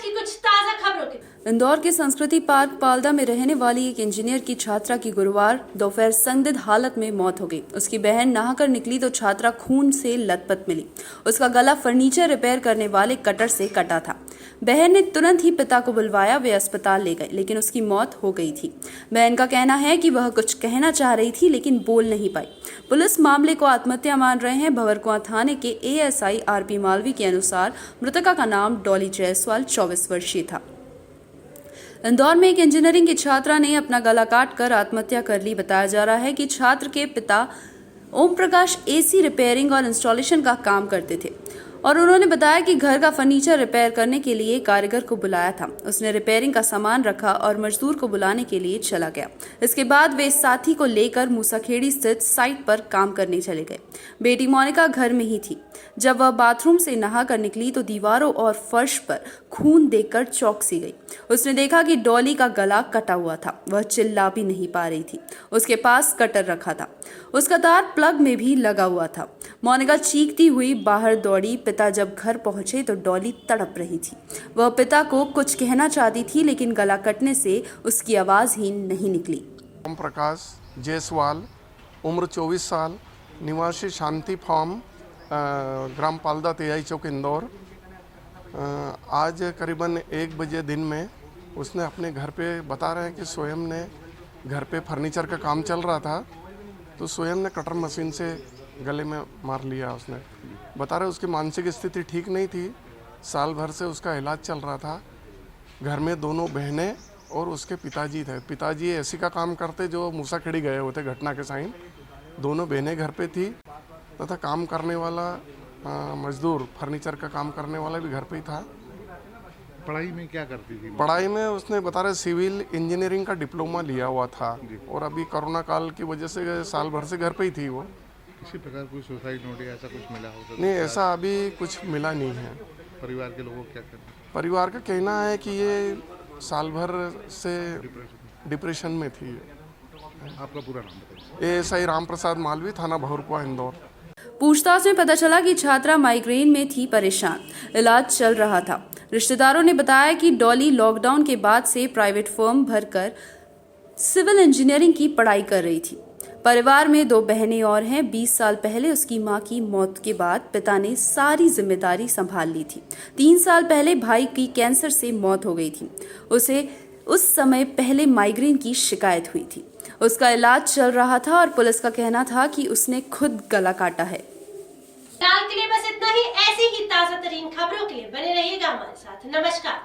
की कुछ ताजा खबरों के। इंदौर के संस्कृति पार्क पालदा में रहने वाली एक इंजीनियर की छात्रा की गुरुवार दोपहर संदिग्ध हालत में मौत हो गई। उसकी बहन नहाकर निकली तो छात्रा खून से लथपथ मिली। उसका गला फर्नीचर रिपेयर करने वाले कटर से कटा था। बहन ने तुरंत ही पिता को बुलवाया, वे अस्पताल ले गए, लेकिन उसकी मौत हो गई थी। बहन का कहना है कि वह कुछ कहना चाह रही थी लेकिन बोल नहीं पाई। पुलिस मामले को आत्महत्या मान रहे हैं। भंवरकुआं थाने के एएसआई आरपी मालवी के अनुसार मृतका का नाम डॉली जायसवाल 24 वर्षीय था। इंदौर में एक इंजीनियरिंग की छात्रा ने अपना गला काटकर आत्महत्या कर ली। बताया जा रहा है कि छात्र के पिता ओम प्रकाश एसी रिपेयरिंग और इंस्टॉलेशन का काम करते थे और उन्होंने बताया कि घर का फर्नीचर रिपेयर करने के लिए कारीगर को बुलाया था। उसने रिपेयरिंग का सामान रखा और मजदूर को बुलाने के लिए चला गया। इसके बाद वे साथी को लेकर मूसाखेड़ी स्थित साइट पर काम करने चले गए। बेटी मोनिका घर में ही थी। जब वह बाथरूम से नहाकर निकली तो दीवारों और फर्श पर खून देखकर चौंक सी गई। उसने देखा कि डॉली का गला कटा हुआ था। वह चिल्ला भी नहीं पा रही थी। उसके पास कटर रखा था। उसका तार प्लग में भी लगा हुआ था। मोनिका चीखती हुई बाहर दौड़ी। पिता जब घर पहुंचे तो डॉली तड़प रही थी। वह पिता को कुछ कहना चाहती थी लेकिन गला कटने से उसकी आवाज ही नहीं निकली। ओम प्रकाश जायसवाल, उम्र 24 साल, निवासी शांति फार्म, ग्राम पालदा तेजाई चौक इंदौर। आज करीबन 1 बजे दिन में उसने अपने घर पे, बता रहे हैं कि स्वयं ने घर पे फर्नीचर का काम चल रहा था तो स्वयं ने कटर मशीन से गले में मार लिया। उसने बता रहे उसकी मानसिक स्थिति ठीक नहीं थी। साल भर से उसका इलाज चल रहा था। घर में दोनों बहनें और उसके पिताजी थे। पिताजी एसी का काम करते जो मूसाखेड़ी गए होते घटना के साइन। दोनों बहनें घर पे थी तथा काम करने वाला मजदूर, फर्नीचर का काम करने वाला भी घर पे ही था। पढ़ाई में क्या करती थी? पढ़ाई में उसने बता रहे सिविल इंजीनियरिंग का डिप्लोमा लिया हुआ था और अभी कोरोना काल की वजह से साल भर से घर पे ही थी वो। किसी प्रकार कोई सुसाइड नोट या ऐसा कुछ मिला हो? नहीं, ऐसा अभी कुछ मिला नहीं है। परिवार के लोगों क्या कहते हैं? परिवार का कहना है कि ये साल भर से डिप्रेशन में थी। आपका पूरा नाम बताइए। एएसआई राम प्रसाद मालवी, थाना भंवरकुआं इंदौर। पूछताछ में पता चला कि छात्रा माइग्रेन में थी परेशान। इलाज चल रहा था। रिश्तेदारों ने बताया कि डॉली लॉकडाउन के बाद से प्राइवेट फर्म भरकर सिविल इंजीनियरिंग की पढ़ाई कर रही थी। परिवार में 2 बहनें और हैं। 20 साल पहले उसकी मां की मौत के बाद पिता ने सारी जिम्मेदारी संभाल ली थी। 3 साल पहले भाई की कैंसर से मौत हो गई थी। उसे उस समय पहले माइग्रेन की शिकायत हुई थी। उसका इलाज चल रहा था और पुलिस का कहना था कि उसने खुद गला काटा है। फिलहाल के लिए बस इतना ही। ऐसी ही ताजा तरीन खबरों के लिए बने रहिएगा हमारे साथ। नमस्कार।